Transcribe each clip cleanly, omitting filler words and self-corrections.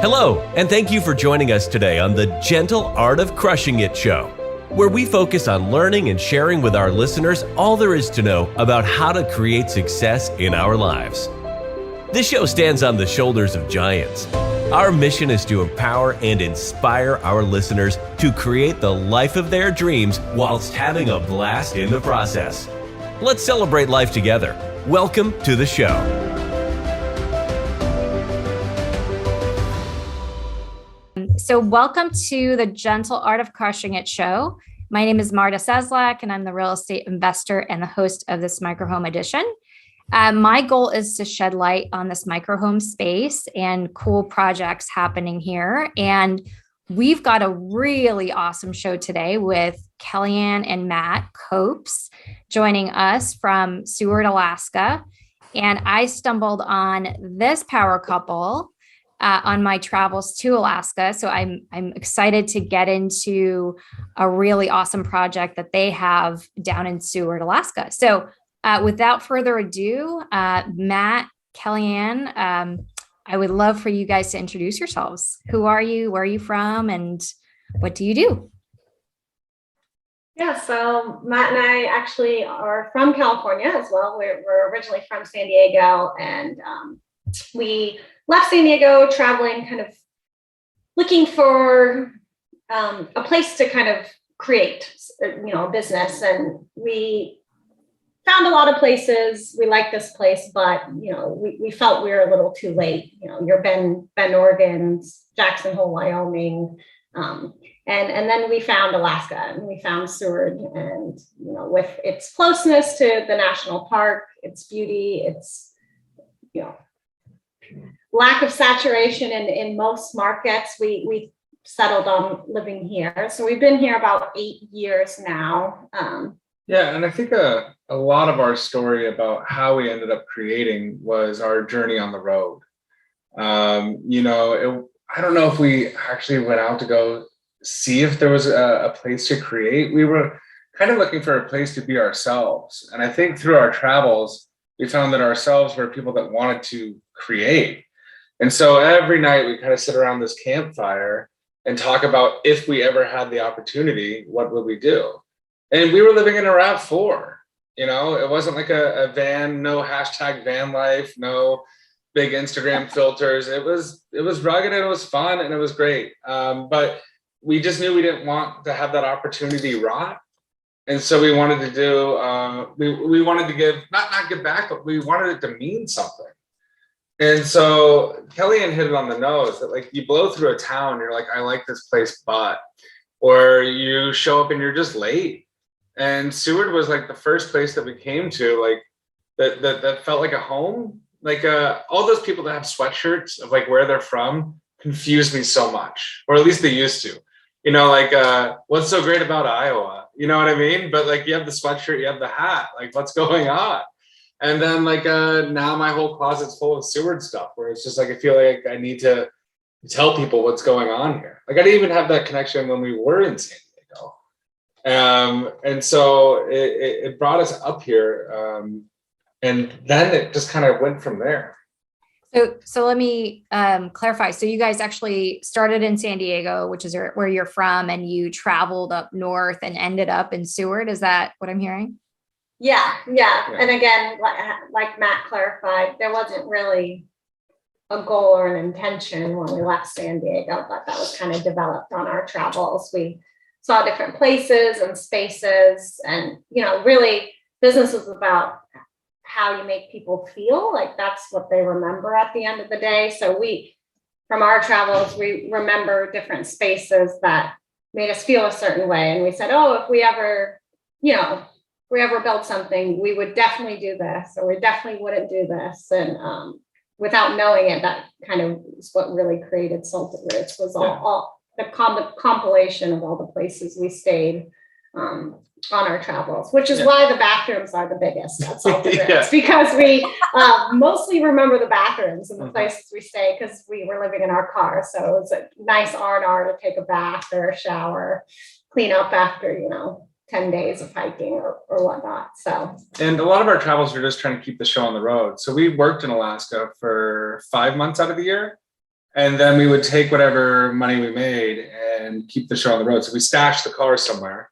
Hello, and thank you for joining us today on the Gentle Art of Crushing It show, where we focus on learning and sharing with our listeners all there is to know about how to create success in our lives. This show stands on the shoulders of giants. Our mission is to empower and inspire our listeners to create the life of their dreams whilst having a blast in the process. Let's celebrate life together. Welcome to the show. So welcome to the Gentle Art of Crushing It show. My name is Marta Seslak, and I'm the real estate investor and the host of this microhome edition. My goal is to shed light on this microhome space and cool projects happening here. And we've got a really awesome show today with KellyAnn and Matt Copes joining us from Seward, Alaska. And I stumbled on this power couple on my travels to Alaska. So I'm excited to get into a really awesome project that they have down in Seward, Alaska. So without further ado, Matt, KellyAnn, I would love for you guys to introduce yourselves. Who are you? Where are you from? And what do you do? Yeah, so Matt and I actually are from California as well. We're originally from San Diego, and we left San Diego traveling, kind of looking for a place to kind of create, a business. And we found a lot of places. We liked this place, but, we felt we were a little too late. You're Bend, Oregon, Jackson Hole, Wyoming. And then we found Alaska, and we found Seward, and, with its closeness to the national park, its beauty, its, lack of saturation in most markets, we settled on living here. So we've been here about 8 years now. Yeah, and I think a lot of our story about how we ended up creating was our journey on the road. I don't know if we actually went out to go see if there was a place to create. We were kind of looking for a place to be ourselves. And I think through our travels, we found that ourselves were people that wanted to create. And so every night we kind of sit around this campfire and talk about if we ever had the opportunity, what would we do? And we were living in a RAV4. It wasn't like a van, no hashtag van life, no big Instagram filters. It was rugged, and it was fun, and it was great. But we just knew we didn't want to have that opportunity rot. And so we wanted to do, we wanted to give, not give back, but we wanted it to mean something. And so KellyAnn hit it on the nose that, like, you blow through a town, you're like, I like this place, or you show up and you're just late. And Seward was like the first place that we came to, like that felt like a home. Like all those people that have sweatshirts of like where they're from confuse me so much, or at least they used to. What's so great about Iowa? You know what I mean? But like, you have the sweatshirt, you have the hat, like what's going on? And then now my whole closet's full of Seward stuff, where it's just like, I feel like I need to tell people what's going on here. Like, I didn't even have that connection when we were in San Diego. And so it brought us up here. And then it just kind of went from there. So let me clarify. So you guys actually started in San Diego, which is where you're from, and you traveled up north and ended up in Seward. Is that what I'm hearing? Yeah. And again, like Matt clarified, there wasn't really a goal or an intention when we left San Diego, but that was kind of developed on our travels. We saw different places and spaces, and, really business is about how you make people feel. Like, that's what they remember at the end of the day. So from our travels, we remember different spaces that made us feel a certain way. And we said, if we ever build something, we would definitely do this, or we definitely wouldn't do this. And without knowing it, that kind of is what really created Salted Roots, was all the compilation of all the places we stayed on our travels, which is why the bathrooms are the biggest at Salted Roots, because we mostly remember the bathrooms and the places we stay, because we were living in our car. So it was a nice R&R to take a bath or a shower, clean up after, 10 days of hiking or whatnot. So, and a lot of our travels were just trying to keep the show on the road. So we worked in Alaska for 5 months out of the year. And then we would take whatever money we made and keep the show on the road. So we stashed the car somewhere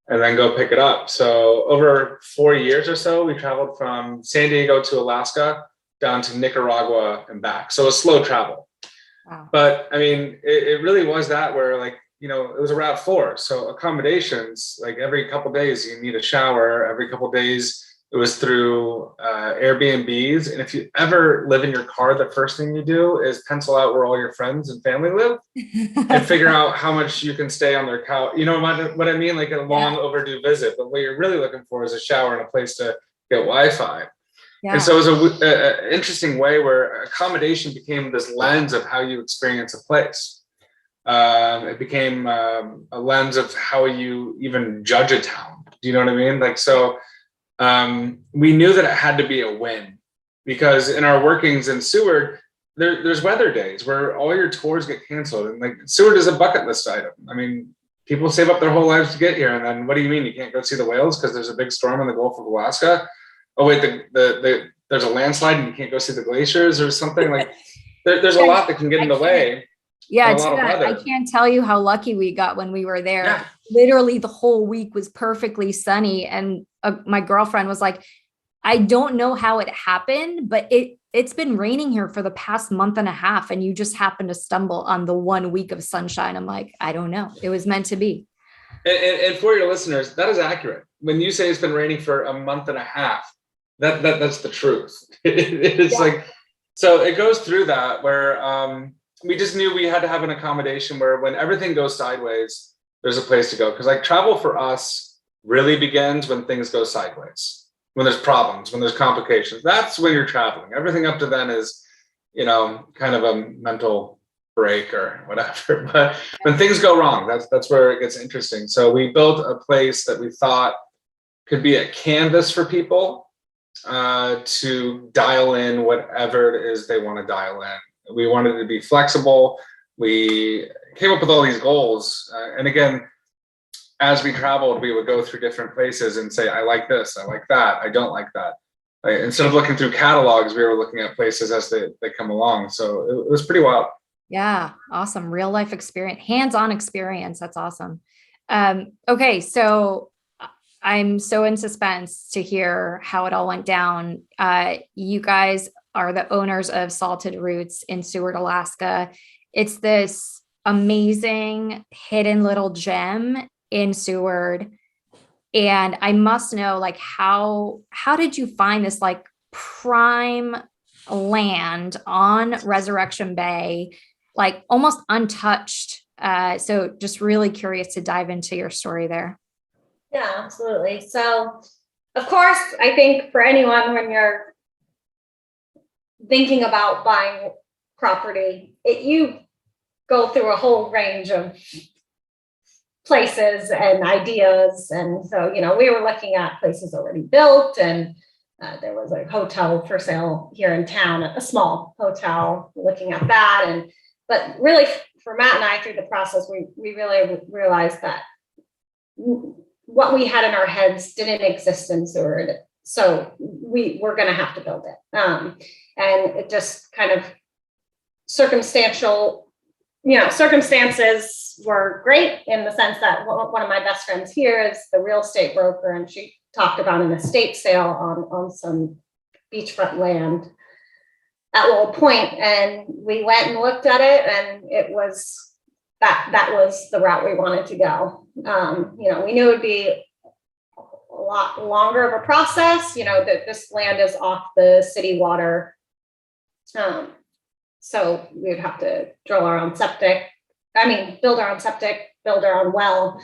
and then go pick it up. So over 4 years or so, we traveled from San Diego to Alaska, down to Nicaragua and back. So a slow travel. Wow. But I mean, it really was that where like, you know, it was a RAV4. So accommodations, like every couple of days you need a shower, every couple of days it was through Airbnbs. And if you ever live in your car, the first thing you do is pencil out where all your friends and family live and figure out how much you can stay on their couch. You know what I mean? Like a long overdue visit. But what you're really looking for is a shower and a place to get Wi-Fi. Yeah. And so it was an interesting way where accommodation became this lens of how you experience a place. It became a lens of how you even judge a town. Do you know what I mean? Like, so we knew that it had to be a win, because in our workings in Seward, there's weather days where all your tours get canceled. And like Seward is a bucket list item. I mean, people save up their whole lives to get here. And then what do you mean? You can't go see the whales because there's a big storm in the Gulf of Alaska? Oh wait, there's a landslide and you can't go see the glaciers or something. Like there's a lot that can get in the way. Yeah, I can't tell you how lucky we got when we were there. Yeah. Literally the whole week was perfectly sunny. And my girlfriend was like, I don't know how it happened, but it's been raining here for the past month and a half. And you just happened to stumble on the 1 week of sunshine. I'm like, I don't know. It was meant to be. And for your listeners, that is accurate. When you say it's been raining for a month and a half, that's the truth. It's like, so it goes through that where we just knew we had to have an accommodation where when everything goes sideways, there's a place to go. Because like travel for us really begins when things go sideways, when there's problems, when there's complications. That's when you're traveling. Everything up to then is, you know, kind of a mental break or whatever. But when things go wrong, that's where it gets interesting. So we built a place that we thought could be a canvas for people to dial in whatever it is they want to dial in. We wanted to be flexible. We came up with all these goals. And again, as we traveled, we would go through different places and say, I like this, I like that, I don't like that. Instead of looking through catalogs, we were looking at places as they come along. So it was pretty wild. Yeah, awesome. Real life experience, hands-on experience. That's awesome. Okay, so I'm so in suspense to hear how it all went down. You guys are the owners of Salted Roots in Seward, Alaska. It's this amazing hidden little gem in Seward. And I must know, like, how did you find this like prime land on Resurrection Bay, like almost untouched? So just really curious to dive into your story there. Yeah, absolutely. So of course, I think for anyone, when you're thinking about buying property, you go through a whole range of places and ideas. And so, you know, we were looking at places already built, and there was a hotel for sale here in town, a small hotel, looking at that. But really for Matt and I, through the process, we really realized that what we had in our heads didn't exist in Seward. So we were going to have to build it. And it just kind of circumstances were great in the sense that one of my best friends here is the real estate broker, and she talked about an estate sale on some beachfront land at Lowell Point. And we went and looked at it, and it was that was the route we wanted to go. You know, we knew it would be a lot longer of a process, you know, that this land is off the city water. So we would have to build our own septic, build our own well.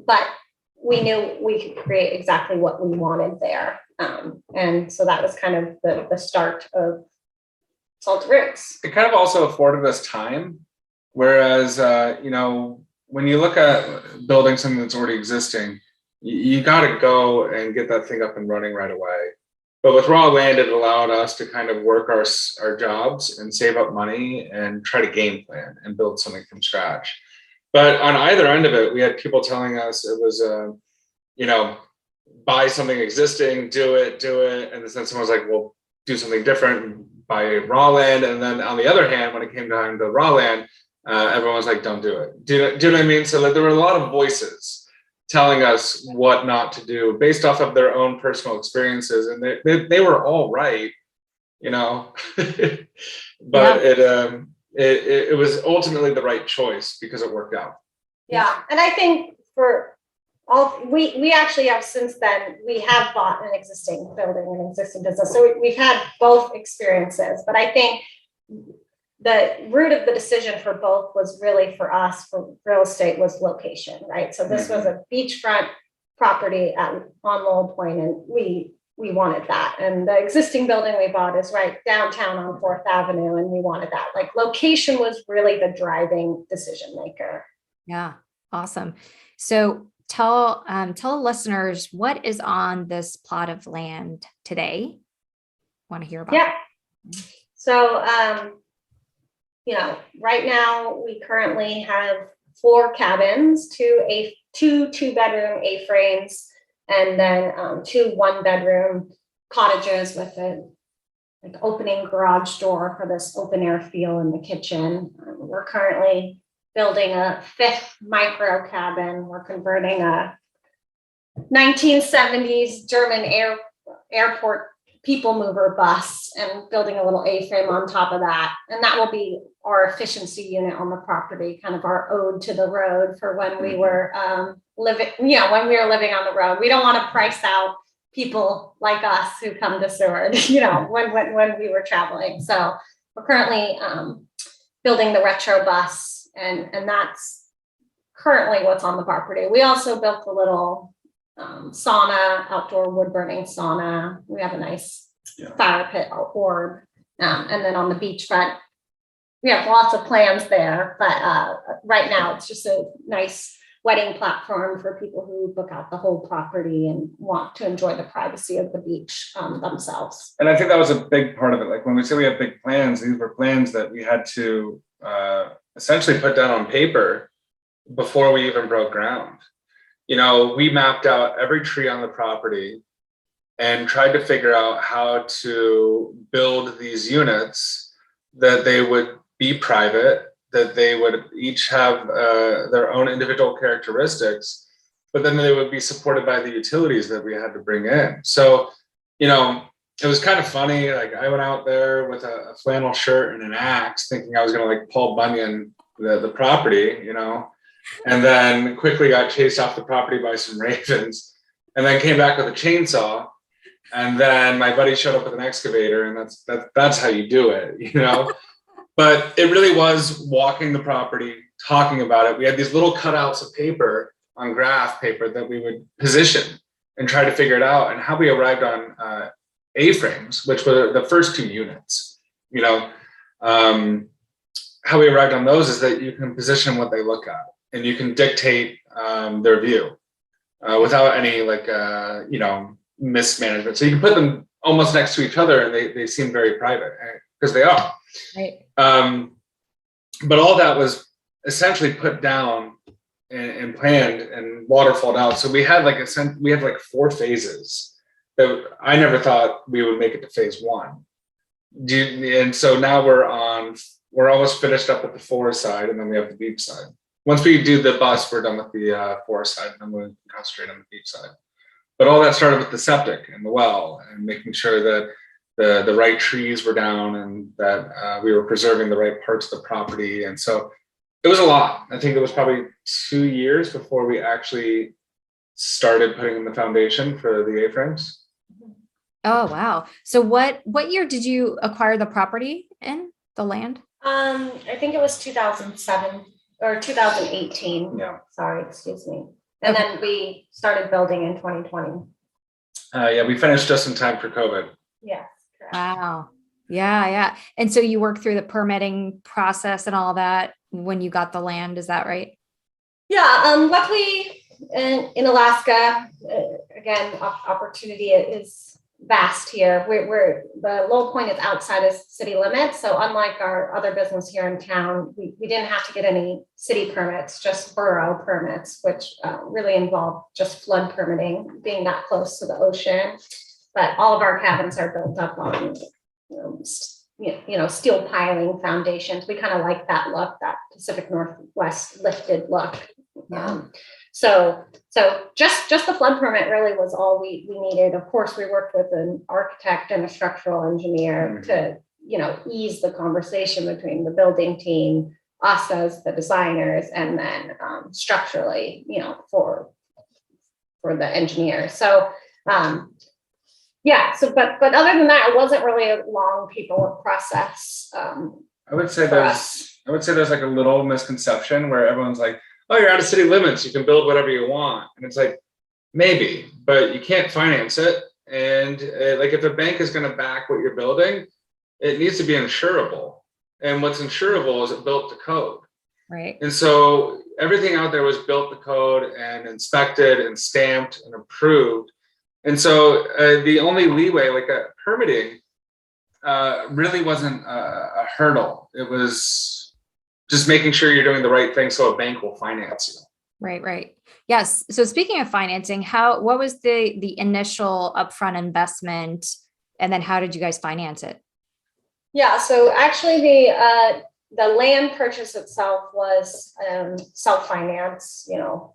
But we knew we could create exactly what we wanted there. And so that was kind of the start of Salted Roots. It kind of also afforded us time. Whereas, you know, when you look at building something that's already existing, you got to go and get that thing up and running right away. But with raw land, it allowed us to kind of work our jobs and save up money and try to game plan and build something from scratch. But on either end of it, we had people telling us it was, you know, buy something existing, do it. And then someone was like, well, do something different, buy raw land. And then on the other hand, when it came time to raw land, everyone was like, don't do it. Do you know what I mean? So there were a lot of voices telling us what not to do based off of their own personal experiences. And they were all right, you know, but it was ultimately the right choice because it worked out. Yeah. And I think for all, we actually have since then, we have bought an existing building, an existing business. So we've had both experiences, but I think the root of the decision for both was really for us for real estate was location, right? So this was a beachfront property on Lowell Point, and we wanted that. And the existing building we bought is right downtown on 4th Avenue, and we wanted that. Like location was really the driving decision maker. Yeah, awesome. So tell listeners what is on this plot of land today. Want to hear about? Yeah. So, right now we currently have 4 cabins, 2 2-bedroom A-frames, and then 2 1-bedroom cottages with a opening garage door for this open air feel in the kitchen. We're currently building a 5th micro cabin. We're converting a 1970s German airport people mover bus and building a little A-frame on top of that. And that will be our efficiency unit on the property, kind of our ode to the road for when we were living on the road. We don't want to price out people like us who come to Seward, when we were traveling. So we're currently building the retro bus, and that's currently what's on the property. We also built a little sauna, outdoor wood burning sauna. We have a nice fire pit orb. And then on the beachfront, we have lots of plans there, but right now it's just a nice wedding platform for people who book out the whole property and want to enjoy the privacy of the beach themselves. And I think that was a big part of it. Like when we say we have big plans, these were plans that we had to essentially put down on paper before we even broke ground. We mapped out every tree on the property and tried to figure out how to build these units that they would be private, that they would each have their own individual characteristics, but then they would be supported by the utilities that we had to bring in. So, it was kind of funny. Like I went out there with a flannel shirt and an axe thinking I was going to like Paul Bunyan the property, and then quickly got chased off the property by some ravens, and then came back with a chainsaw. And then my buddy showed up with an excavator, and that's how you do it, But it really was walking the property, talking about it. We had these little cutouts of paper on graph paper that we would position and try to figure it out. And how we arrived on A-frames, which were the first 2 units, how we arrived on those is that you can position what they look at, and you can dictate their view without any mismanagement. So you can put them almost next to each other, and they seem very private because they are. Right. But all that was essentially put down and planned and waterfalled out. So we had 4 phases that I never thought we would make it to phase 1. And so now we're almost finished up with the forest side, and then we have the beach side. Once we do the bus, we're done with the forest side, and then we'll concentrate on the beach side. But all that started with the septic and the well, and making sure that the right trees were down, and that we were preserving the right parts of the property. And so it was a lot. I think it was probably 2 years before we actually started putting in the foundation for the A-frames. Oh, wow. So what year did you acquire the property in, the land? I think it was 2007 or 2018. Yeah. Sorry, excuse me. And then we started building in 2020. We finished just in time for COVID. Yes. Correct. Wow. Yeah. And so you worked through the permitting process and all that when you got the land, is that right? Yeah. Luckily in Alaska, again, opportunity is vast here. We're the Lowell Point is outside of city limits. So unlike our other business here in town, we didn't have to get any city permits, just borough permits, which really involve just flood permitting, being that close to the ocean. But all of our cabins are built up on steel piling foundations. We kind of like that look, that Pacific Northwest lifted look. Yeah. So just the flood permit really was all we needed. Of course, we worked with an architect and a structural engineer to, ease the conversation between the building team, us as the designers, and then structurally, for the engineer. So, but other than that, it wasn't really a long paperwork process. I would say there's like a little misconception where everyone's like, oh, you're out of city limits, you can build whatever you want. And it's like, maybe, but you can't finance it. And like if the bank is going to back what you're building, it needs to be insurable. And what's insurable is it built to code. Right. And so everything out there was built to code and inspected and stamped and approved. And so the only leeway, like permitting, really wasn't a hurdle. It was just making sure you're doing the right thing so a bank will finance you. Right. Yes. So speaking of financing, what was the initial upfront investment, and then how did you guys finance it? Yeah. So actually, the land purchase itself was self-finance,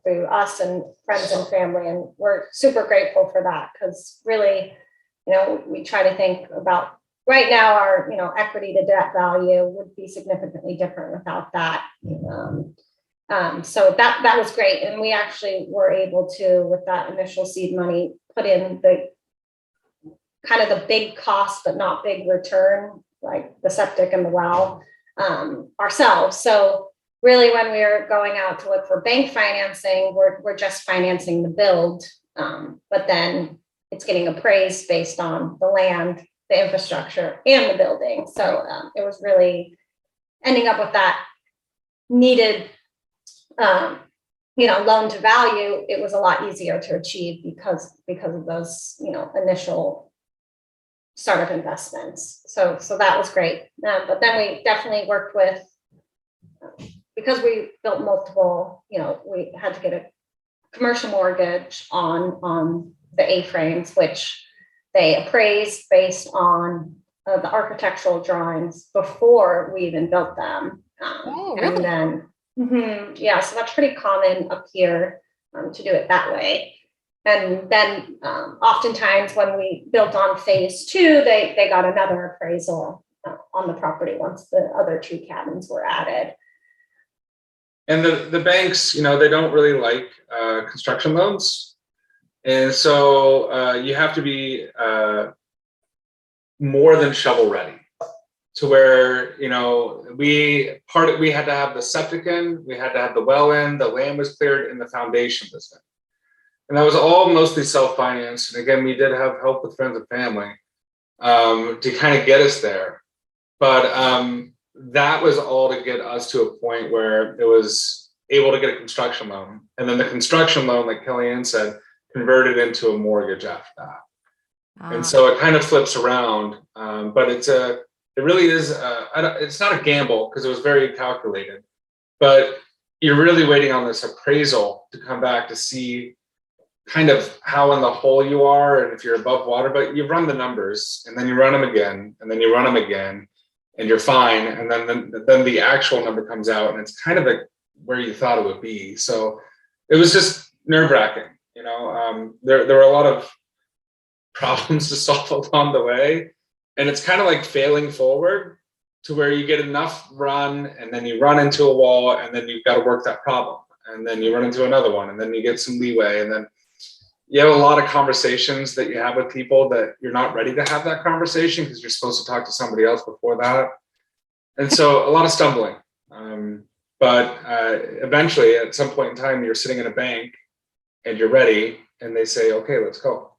through us and friends and family, and we're super grateful for that, because really, we try to think about right now our equity to debt value would be significantly different without that. So that was great, and we actually were able to, with that initial seed money, put in the kind of the big cost but not big return, like the septic and the well, ourselves. So really, when we're going out to look for bank financing, we're just financing the build, but then it's getting appraised based on the land, the infrastructure, and the building. So it was really ending up with that needed, loan to value. It was a lot easier to achieve because of those, initial startup investments. So that was great. But then we definitely worked with, because we built multiple, we had to get a commercial mortgage on the A-frames, which they appraised based on the architectural drawings before we even built them. Really? And then, so that's pretty common up here, to do it that way. And then oftentimes when we built on phase 2, they got another appraisal on the property once the other 2 cabins were added. And the banks, they don't really like construction loans. And so you have to be more than shovel ready, to where, we had to have the septic in, we had to have the well in, the land was cleared, and the foundation was in. And that was all mostly self-financed. And again, we did have help with friends and family to kind of get us there. But that was all to get us to a point where it was able to get a construction loan. And then the construction loan, like KellyAnn said, converted into a mortgage after that. And so it kind of flips around. But it really is, it's not a gamble, because it was very calculated. But you're really waiting on this appraisal to come back to see kind of how in the hole you are and if you're above water. But you run the numbers, and then you run them again, and then you run them again, and you're fine. And then the actual number comes out, and it's kind of where you thought it would be. So it was just nerve-wracking. There were a lot of problems to solve along the way, and it's kind of like failing forward, to where you get enough run, and then you run into a wall, and then you've got to work that problem, and then you run into another one, and then you get some leeway, and then you have a lot of conversations that you have with people that you're not ready to have that conversation, because you're supposed to talk to somebody else before that. And so a lot of stumbling. But eventually, at some point in time, you're sitting in a bank and you're ready, and they say, okay, let's go.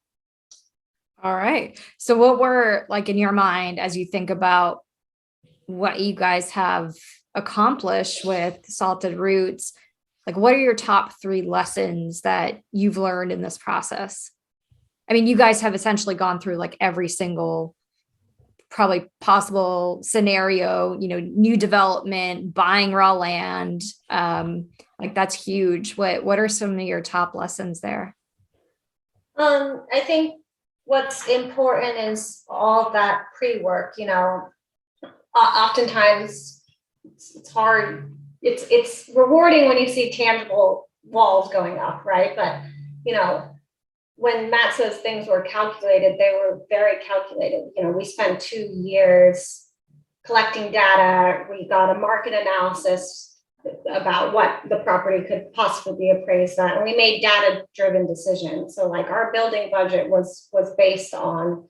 All right. So what were, like, in your mind, as you think about what you guys have accomplished with Salted Roots, like, what are your top 3 lessons that you've learned in this process? I mean, you guys have essentially gone through like every single probably possible scenario, new development, buying raw land. Like, that's huge. What are some of your top lessons there? I think what's important is all that pre-work, oftentimes it's hard. It's rewarding when you see tangible walls going up, right? But when Matt says things were calculated, they were very calculated. We spent 2 years collecting data. We got a market analysis about what the property could possibly be appraised at, and we made data-driven decisions. So like our building budget was based on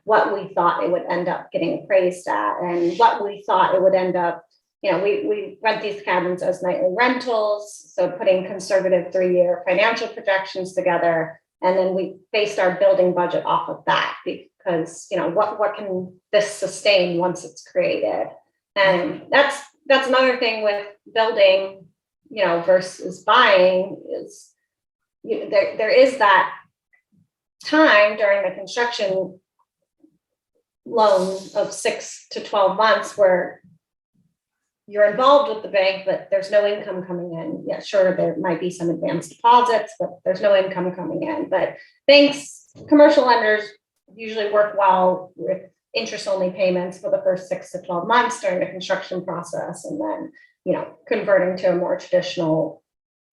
what we thought it would end up getting appraised at, and what we thought it would end up. We rent these cabins as nightly rentals, so putting conservative 3-year financial projections together, and then we based our building budget off of that, because what can this sustain once it's created. And that's another thing with building versus buying is there is that time during the construction loan of 6 to 12 months where you're involved with the bank, but there's no income coming in. Yeah, sure, there might be some advanced deposits, but there's no income coming in. But banks, commercial lenders usually work well with interest-only payments for the first 6 to 12 months during the construction process, and then converting to a more traditional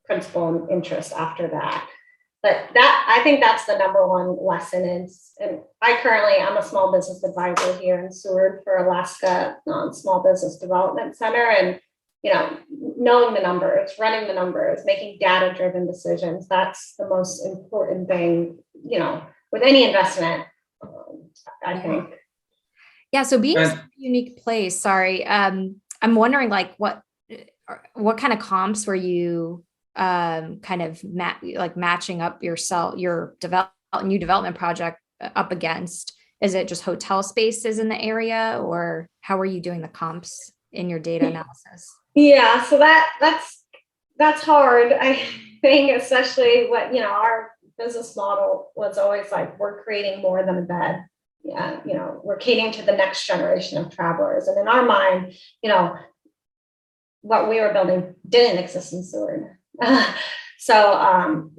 principal and interest after that. But I think that's the number one lesson is, and I'm a small business advisor here in Seward for Alaska Small Business Development Center. And, knowing the numbers, running the numbers, making data-driven decisions, that's the most important thing, with any investment, I think. Yeah. So being a unique place, sorry. I'm wondering what kind of comps were you kind of matching up your new development project up against? Is it just hotel spaces in the area, or how are you doing the comps in your data analysis? Yeah, so that's hard. I think, especially what our business model was always like, we're creating more than a bed. Yeah, we're catering to the next generation of travelers, and in our mind, what we were building didn't exist in Seward. So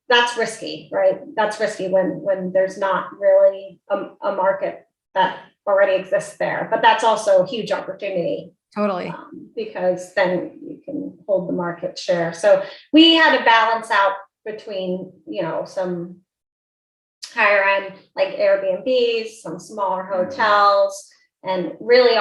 that's risky, right? That's risky when there's not really a market that already exists there, but that's also a huge opportunity. Totally. Because then you can hold the market share. So we had to balance out between, some higher end like Airbnbs, some smaller hotels, and really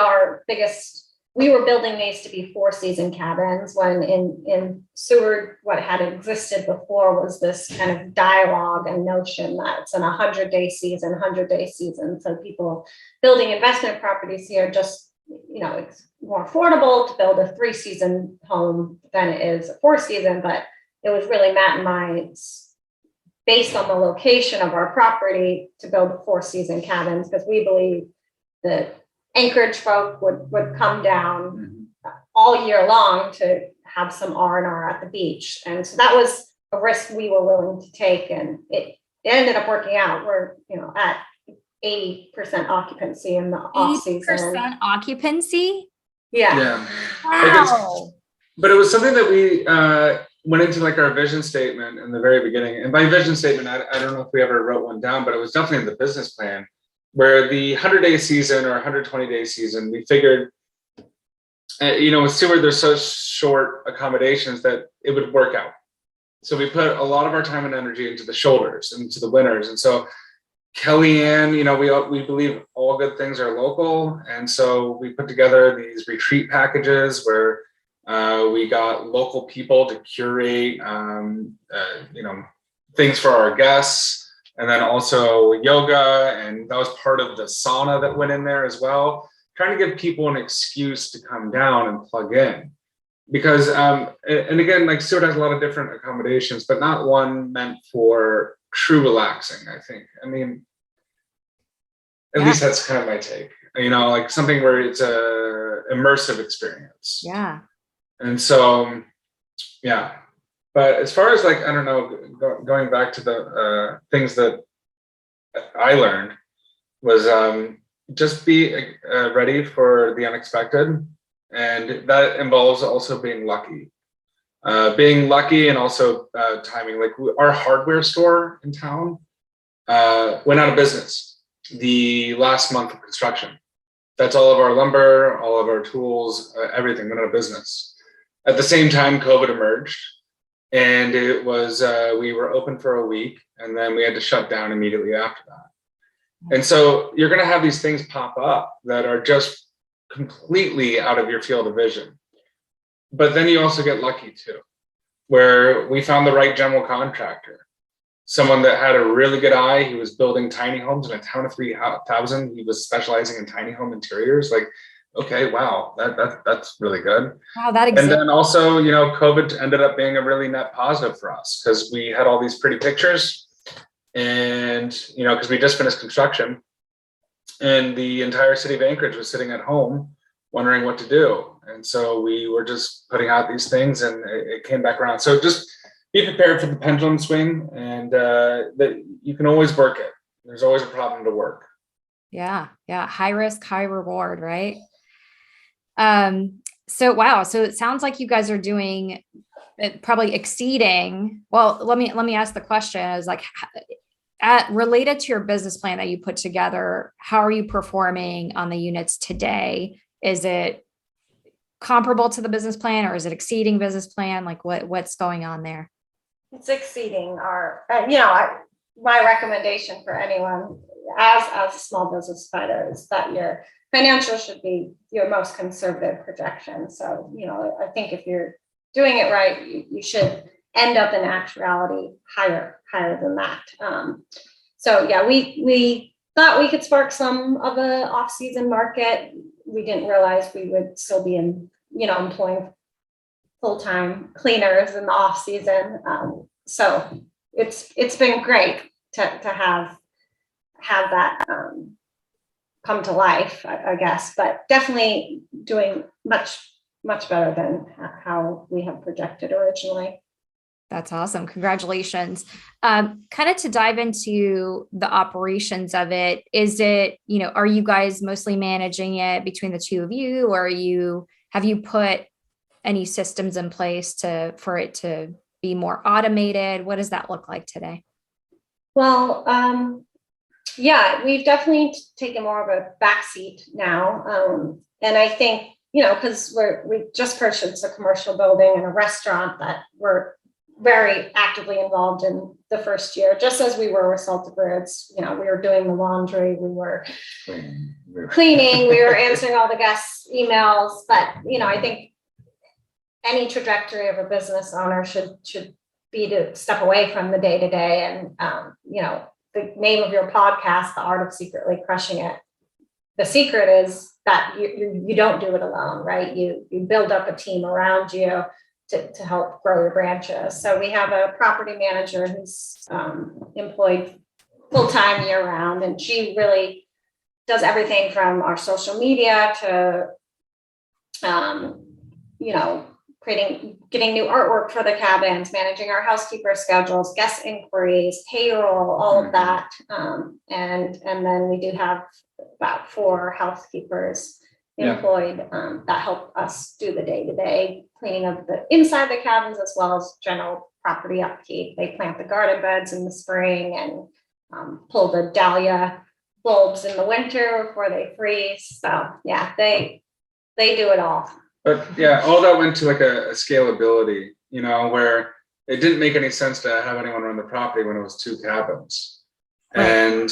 we were building these to be 4-season cabins, when in Seward, what had existed before was this kind of dialogue and notion that it's an 100-day season. So people building investment properties here, just, it's more affordable to build a 3-season home than it is a 4-season, but it was really Matt and my, based on the location of our property, to build 4-season cabins, because we believe that Anchorage folk would come down all year long to have some R&R at the beach. And so that was a risk we were willing to take, and it ended up working out. We're at 80% occupancy in the off season. 80% occupancy? Yeah. Wow. But it was something that we went into like our vision statement in the very beginning. And by vision statement, I don't know if we ever wrote one down, but it was definitely in the business plan, where the 100-day season or 120-day season, we figured, with Seward, there's such short accommodations that it would work out. So we put a lot of our time and energy into the shoulders, into the winters. And so KellyAnn, we believe all good things are local. And so we put together these retreat packages where we got local people to curate, things for our guests. And then also yoga, and that was part of the sauna that went in there as well, trying to give people an excuse to come down and plug in. Because, and again, like Seward has a lot of different accommodations, but not one meant for true relaxing, I think. I mean, at least that's kind of my take, like something where it's a immersive experience. Yeah. And so, yeah. But as far as I don't know, going back to the things that I learned was just be ready for the unexpected. And that involves also being lucky. And also timing. Like our hardware store in town went out of business the last month of construction. That's all of our lumber, all of our tools, everything went out of business. At the same time, COVID emerged, and it was we were open for a week, and then we had to shut down immediately after that. And so you're going to have these things pop up that are just completely out of your field of vision. But then you also get lucky too, where we found the right general contractor, someone that had a really good eye. He was building tiny homes in a town of 3,000. He was specializing in tiny home interiors. Like, okay, wow, that's really good. Wow, that And exists. then also, COVID ended up being a really net positive for us because we had all these pretty pictures, and because we just finished construction, and the entire city of Anchorage was sitting at home wondering what to do. And so we were just putting out these things, and it came back around. So just be prepared for the pendulum swing, and that you can always work it. There's always a problem to work. Yeah. High risk, high reward, right? So wow. So it sounds like you guys are doing probably exceeding. Well, let me ask the question. I was like, related to your business plan that you put together, how are you performing on the units today? Is it comparable to the business plan, or is it exceeding business plan? Like what's going on there? It's exceeding our, my recommendation for anyone as a small business provider is that your financials should be your most conservative projection. So, I think if you're doing it right, you should end up in actuality higher than that. So yeah, we thought we could spark some of the off-season market. We didn't realize we would still be employing full-time cleaners in the off season. So it's been great to have that come to life, I guess, but definitely doing much better than how we have projected originally. That's awesome. Congratulations. Kind of to dive into the operations of it, is it, are you guys mostly managing it between the two of you, or have you put any systems in place for it to be more automated? What does that look like today? Well, yeah, we've definitely taken more of a backseat now. And I think, because we just purchased a commercial building and a restaurant that we're very actively involved in the first year, just as we were with Salted Birds. We were doing the laundry, we were cleaning, we were answering all the guests' emails. But, I think any trajectory of a business owner should be to step away from the day-to-day. And, the name of your podcast, The Art of Secretly Crushing It. The secret is that you don't do it alone, right? You build up a team around you to help grow your branches. So we have a property manager who's employed full-time year-round, and she really does everything from our social media to, getting new artwork for the cabins, managing our housekeeper schedules, guest inquiries, payroll, all of that. And then we do have about 4 housekeepers employed that help us do the day-to-day cleaning of the inside the cabins, as well as general property upkeep. They plant the garden beds in the spring and pull the dahlia bulbs in the winter before they freeze. So yeah, they do it all. But yeah, all that went to like a scalability, where it didn't make any sense to have anyone run the property when it was 2 cabins. Right. And,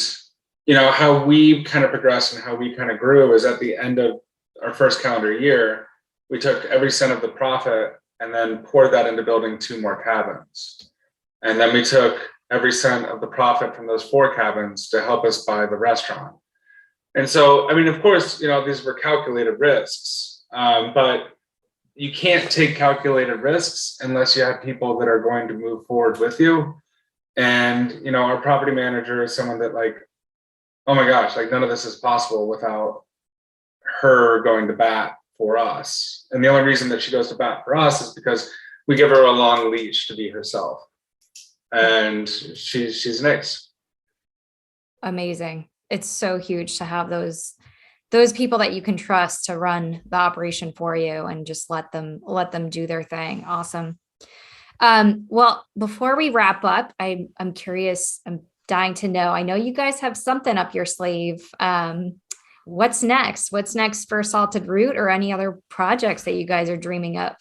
how we kind of progressed and how we kind of grew is at the end of our first calendar year, we took every cent of the profit and then poured that into building 2 more cabins. And then we took every cent of the profit from those 4 cabins to help us buy the restaurant. And so, of course, these were calculated risks. But you can't take calculated risks unless you have people that are going to move forward with you. And, our property manager is someone that oh my gosh, none of this is possible without her going to bat for us. And the only reason that she goes to bat for us is because we give her a long leash to be herself. And she's nice. Amazing. It's so huge to have those people that you can trust to run the operation for you and just let them do their thing. Awesome. Well, before we wrap up, I'm curious, I'm dying to know, I know you guys have something up your sleeve. what's next? What's next for Salted Root or any other projects that you guys are dreaming up?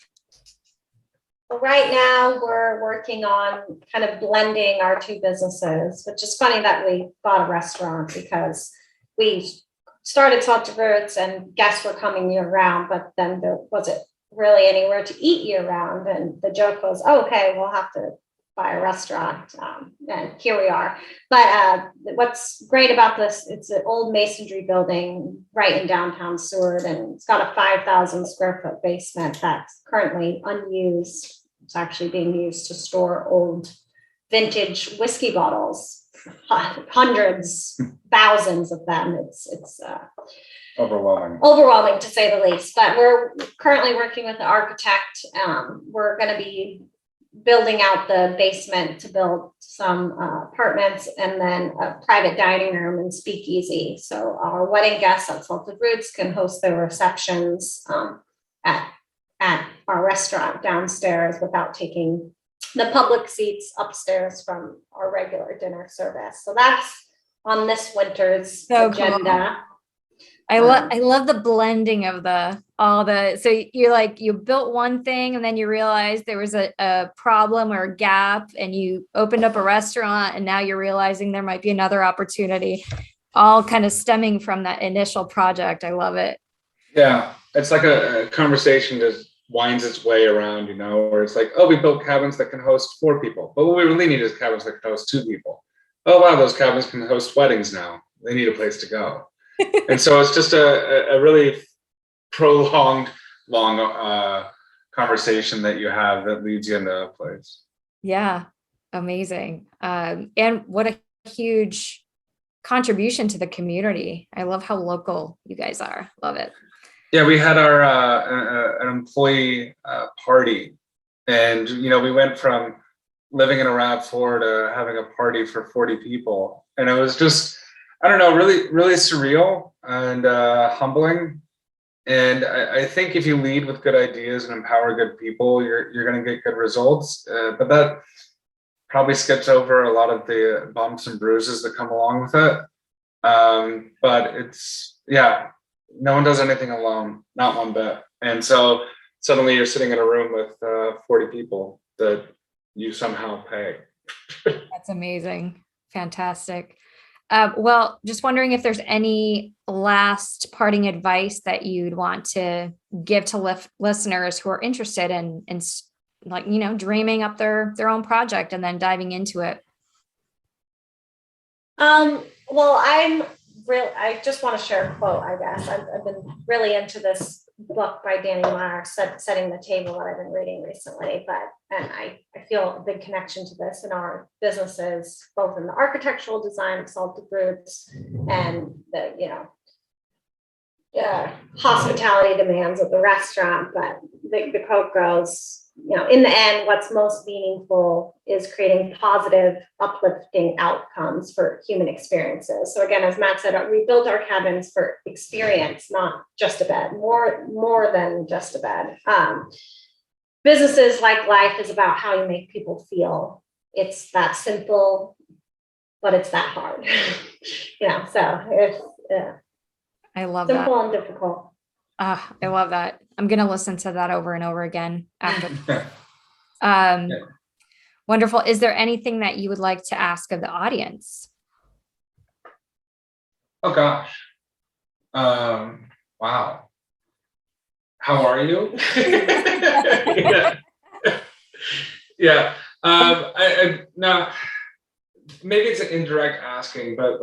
Well, right now we're working on kind of blending our two businesses, which is funny that we bought a restaurant because we started Salted Roots and guests were coming year round, but then there wasn't really anywhere to eat year round. And the joke was, oh, okay, we'll have to buy a restaurant. And here we are. But what's great about this, it's an old masonry building right in downtown Seward, and it's got a 5,000 square foot basement that's currently unused. It's actually being used to store old vintage whiskey bottles, hundreds, thousands of them. It's overwhelming to say the least. But we're currently working with the architect. We're going to be building out the basement to build some apartments and then a private dining room and speakeasy. So our wedding guests at Salted Roots can host their receptions at our restaurant downstairs without taking the public seats upstairs from our regular dinner service. So that's on this winter's agenda. Cool. I love the blending of so you built one thing and then you realized there was a problem or a gap and you opened up a restaurant and now you're realizing there might be another opportunity, all kind of stemming from that initial project. I love it. Yeah, it's like a conversation that winds its way around, where it's like, oh, we built cabins that can host 4 people, but what we really need is cabins that can host 2 people. Oh wow, those cabins can host weddings now. They need a place to go. And so it's just a really prolonged, long conversation that you have that leads you into a place. Yeah, amazing. And what a huge contribution to the community. I love how local you guys are. Love it. Yeah, we had our an employee party, and we went from living in a RAV4 to having a party for 40 people, and it was just, I don't know, really, really surreal and humbling. And I think if you lead with good ideas and empower good people, you're going to get good results. But that probably skips over a lot of the bumps and bruises that come along with it. But no one does anything alone, not one bit. And so suddenly you're sitting in a room with 40 people that you somehow pay. That's amazing. Fantastic. Well, just wondering if there's any last parting advice that you'd want to give to listeners who are interested in dreaming up their own project and then diving into it. Well, I just want to share a quote, I guess. I've been really into this book by Danny Meyer, Setting the Table, that I've been reading recently, and I feel a big connection to this in our businesses, both in the architectural design of Salted Roots and the, hospitality demands of the restaurant. But the quote goes, in the end, what's most meaningful is creating positive, uplifting outcomes for human experiences. So again, as Matt said, we built our cabins for experience, not just a bed, more than just a bed. Businesses like life is about how you make people feel. It's that simple, but it's that hard. So it's I love simple that. and difficult. I love that. I'm going to listen to that over and over again after. Wonderful. Is there anything that you would like to ask of the audience? Oh gosh. Wow. How are you? Yeah. No, maybe it's an indirect asking, but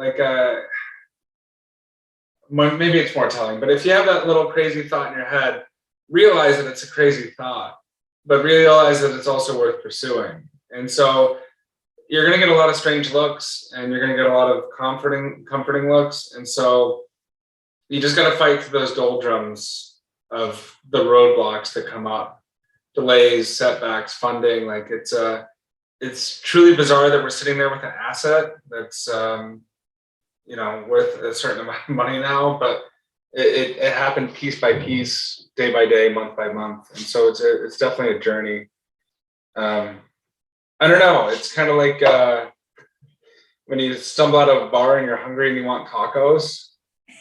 maybe it's more telling, but if you have that little crazy thought in your head, realize that it's a crazy thought, but realize that it's also worth pursuing. And so you're going to get a lot of strange looks and you're going to get a lot of comforting looks. And so you just got to fight through those doldrums of the roadblocks that come up, delays, setbacks, funding. It's truly bizarre that we're sitting there with an asset that's, worth a certain amount of money now, but it happened piece by piece, day by day, month by month. And so it's definitely a journey. I don't know. It's kind of like when you stumble out of a bar and you're hungry and you want tacos.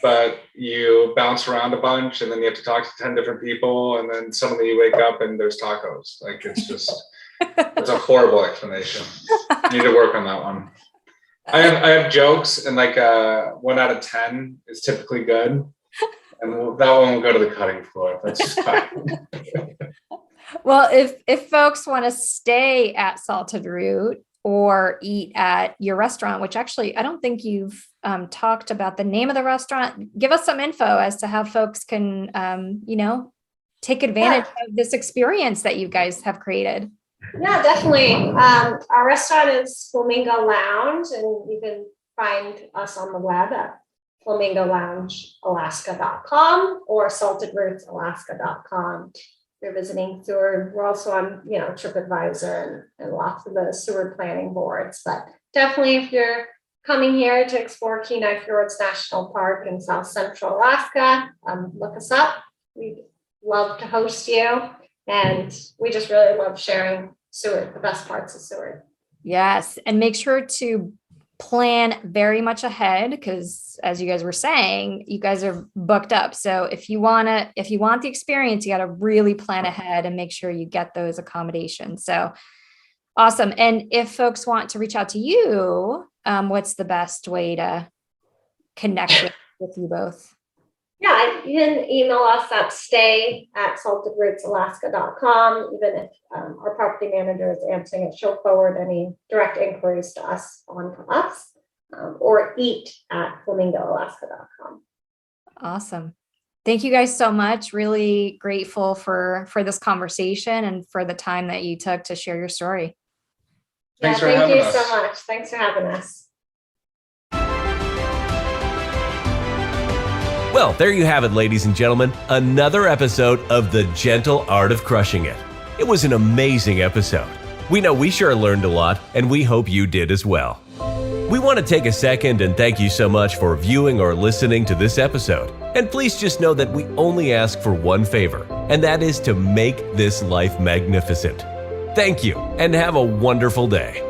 but you bounce around a bunch and then you have to talk to 10 different people. And then suddenly you wake up and there's tacos. Like it's a horrible explanation. You need to work on that one. I have jokes, and like 1 out of 10 is typically good. And that one will go to the cutting floor. That's fine. Well, if folks want to stay at Salted Root or eat at your restaurant, which actually I don't think you've talked about the name of the restaurant, give us some info as to how folks can, take advantage of this experience that you guys have created. Yeah, definitely. Our restaurant is Flamingo Lounge, and you can find us on the web at flamingoloungealaska.com or saltedrootsalaska.com. If you're visiting Seward, we're also on, TripAdvisor and lots of the Seward planning boards. But definitely, if you're coming here to explore Kenai Fjords National Park in South Central Alaska, look us up. We'd love to host you. And we just really love sharing Seward, the best parts of Seward. Yes. And make sure to plan very much ahead, because as you guys were saying, you guys are booked up. So if you want the experience, you got to really plan ahead and make sure you get those accommodations. So awesome. And if folks want to reach out to you, what's the best way to connect with you both? Yeah, you can email us at stay@saltedrootsalaska.com. Even if our property manager is answering it, she'll forward any direct inquiries to us on to us, or eat@flamingoalaska.com. Awesome. Thank you guys so much. Really grateful for this conversation and for the time that you took to share your story. Thank you so much. Thanks for having us. Well, there you have it, ladies and gentlemen, another episode of The Gentle Art of Crushing It. It was an amazing episode. We know we sure learned a lot, and we hope you did as well. We want to take a second and thank you so much for viewing or listening to this episode. And please just know that we only ask for one favor, and that is to make this life magnificent. Thank you, and have a wonderful day.